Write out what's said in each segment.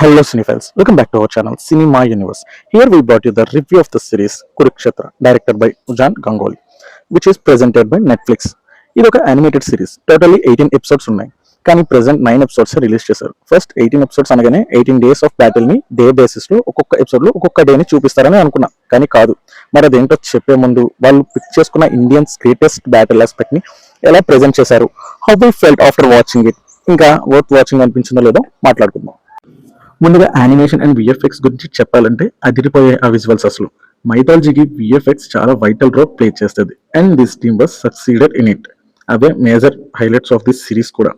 Hello Cinephiles, welcome back to our channel Cinema Universe. Here we brought you the review of the series Kurukshetra, directed by Ujjan Ganguly, which is presented by Netflix. ఇది ఒక animated series. Totally 18 episodes ఉన్నాయి, కానీ present 9 episodes release చేశారు. First 18 episodes అనగానే 18 days of battle ని day basis లో ఒక్కొక్క episode లో ఒక్కొక్క డే ని చూపిస్తారని అనుకున్నా, కానీ కాదు. మరి అదేంటో చెప్పే ముందు వాళ్ళు పిక్ చేసుకున్న ఇండియన్స్ గ్రేటెస్ట్ బ్యాటిల్ ఆస్పెక్ట్ ని ఎలా ప్రెజెంట్ చేశారు, how we felt after watching it, ఇంకా వర్త్ వాచింగ్ అనిపించిందో లేదో మాట్లాడుకుందాం. ముందుగా యానిమేషన్ అండ్ విఎఫ్ఎక్స్ గురించి చెప్పాలంటే అదిరిపోయే ఆ విజువల్స్. అసలు మైథాలజీకి విఎఫ్ఎక్స్ చాలా వైటల్ రోల్ ప్లే చేస్తుంది, and this team was succeeded in it. Away major highlights of this series కూడా.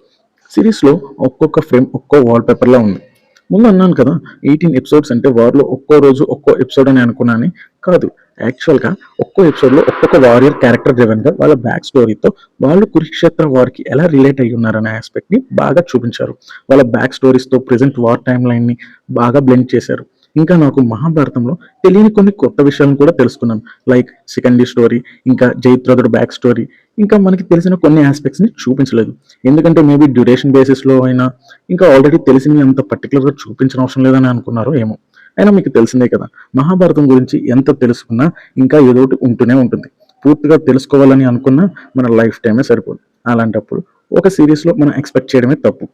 సిరీస్ లో ఒక్కొక్క ఫ్రేమ్ ఒక్కో వాల్ పేపర్ లా ఉంది. ముందు అన్నాను కదా 18 ఎపిసోడ్స్ అంటే వార్లో ఒక్కో రోజు ఒక్కో ఎపిసోడ్ అని అనుకున్నాను, కాదు. యాక్చువల్ గా ఒక్కో ఎపిసోడ్ లో ఒక్కొక్క వారియర్ క్యారెక్టర్ డ్రివెన్ గా వాళ్ళ బ్యాక్ స్టోరీతో వాళ్ళు కురుక్షేత్ర వార్ కి ఎలా రిలేట్ అయ్యి ఉన్నారనే ఆస్పెక్ట్ ని బాగా చూపించారు. వాళ్ళ బ్యాక్ స్టోరీస్ తో ప్రెసెంట్ వార్ టైమ్ లైన్ ని బాగా బ్లెండ్ చేశారు. ఇంకా నాకు మహాభారతంలో తెలియని కొన్ని కొత్త విషయాలను కూడా తెలుసుకున్నాను, లైక్ సెకండరీ స్టోరీ, ఇంకా జయద్రథుడు బ్యాక్ స్టోరీ. ఇంకా మనకి తెలిసిన కొన్ని ఆస్పెక్ట్స్ ని చూపించలేదు, ఎందుకంటే మేబీ డ్యూరేషన్ బేసిస్ లో అయినా ఇంకా ఆల్రెడీ తెలిసినవి అంత పర్టికులర్ గా చూపించిన అవసరం లేదని అనుకున్నారో ఏమో. అయినా మీకు తెలిసిందే కదా, మహాభారతం గురించి ఎంత తెలుసుకున్నా ఇంకా ఏదో ఒకటి ఉంటూనే ఉంటుంది. పూర్తిగా తెలుసుకోవాలని అనుకున్నా మన లైఫ్ టైమే సరిపోదు. అలాంటప్పుడు ఒక సిరీస్ లో మనం ఎక్స్పెక్ట్ చేయడమే తప్పు.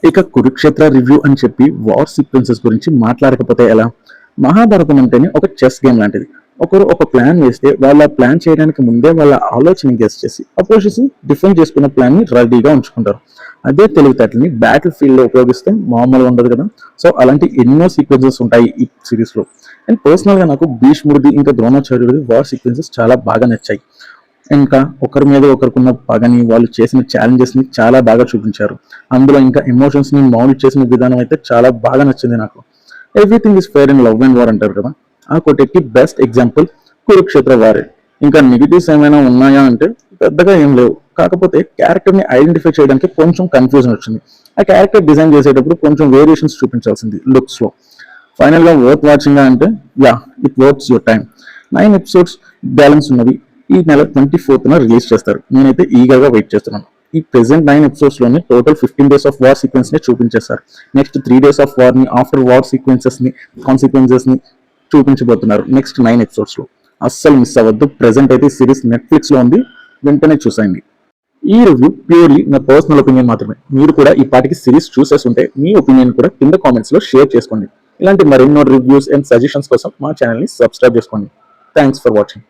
ఇక కురుక్షేత్ర రివ్యూ అని చెప్పి వార్ సీక్వెన్సెస్ గురించి మాట్లాడకపోతే ఎలా? మహాభారతం అంటేనే ఒక చెస్ గేమ్ లాంటిది. ఒకరు ఒక ప్లాన్ వేస్తే వాళ్ళ ప్లాన్ చేయడానికి ముందే వాళ్ళ ఆలోచన గెస్ చేసి అపోజిట్స్ డిఫెండ్ చేసుకున్న ప్లాన్ ని రెడీగా ఉంచుకుంటారు. అదే తెలివితేటల్ని బ్యాటిల్ ఫీల్డ్ లో ఉపయోగిస్తే మామూలుగా ఉండదు కదా. సో అలాంటి ఎన్నో సీక్వెన్సెస్ ఉంటాయి ఈ సిరీస్ లో. అండ్ పర్సనల్ గా నాకు భీష్ముడిది ఇంకా ద్రోణాచార్యుడిది వార్ సీక్వెన్సెస్ చాలా బాగా నచ్చాయి. ఇంకా ఒకరి మీద ఒకరికున్న పగని, వాళ్ళు చేసిన ఛాలెంజెస్ ని చాలా బాగా చూపించారు. అందులో ఇంకా ఎమోషన్స్ ని మౌల్డ్ చేసిన విధానం అయితే చాలా బాగా నచ్చింది నాకు. Everything is fair in love and war అంటారు కదా, ఆ కోటకి బెస్ట్ ఎగ్జాంపుల్ కురుక్షేత్ర వారే. ఇంకా నెగిటివ్స్ ఏమైనా ఉన్నాయా అంటే పెద్దగా ఏం లేవు, కాకపోతే క్యారెక్టర్ ని ఐడెంటిఫై చేయడానికి కొంచెం కన్ఫ్యూజన్ వచ్చింది. ఆ క్యారెక్టర్ డిజైన్ చేసేటప్పుడు కొంచెం వేరియేషన్స్ చూపించాల్సింది లుక్స్ లో. ఫైనల్ గా వర్త్ వాచింగ్ అంటే yeah, it works your time. 9 episodes balance ఉన్నవి. ఈ నెల 24న రిలీజ్ చేస్తారు. నేనైతే ఈగర్గా వెయిట్ చేస్తున్నాను. ఈ ప్రెసెంట్ 9 ఎపిసోడ్స్ లోనే total 15 days of war sequence ని చూపించేస్తారు. నెక్స్ట్ 3 డేస్ ఆఫ్ వార్ ని, ఆఫ్టర్ వార్ సీక్వెన్సెస్ ని, కాన్సిక్వెన్సెస్ ని చూపించబోతున్నారు నెక్స్ట్ 9 ఎపిసోడ్స్ లో. అస్సలు మిస్ అవ్వద్దు. ప్రెసెంట్ అయితే సిరీస్ నెట్ఫ్లిక్స్ లో ఉంది, వెంటనే చూసేయండి. ఈ రివ్యూ ప్యూర్లీ నా పర్సనల్ ఒపీనియన్ మాత్రమే. మీరు కూడా ఈ పాటికి సిరీస్ చూసేస్తుంటే మీ ఒపీనియన్ కూడా కింద కామెంట్స్ లో షేర్ చేసుకోండి. ఇలాంటి మరెన్నో రివ్యూస్ అండ్ సజెషన్స్ కోసం మా ఛానల్ ని సబ్స్క్రైబ్ చేసుకోండి. Thanks for watching.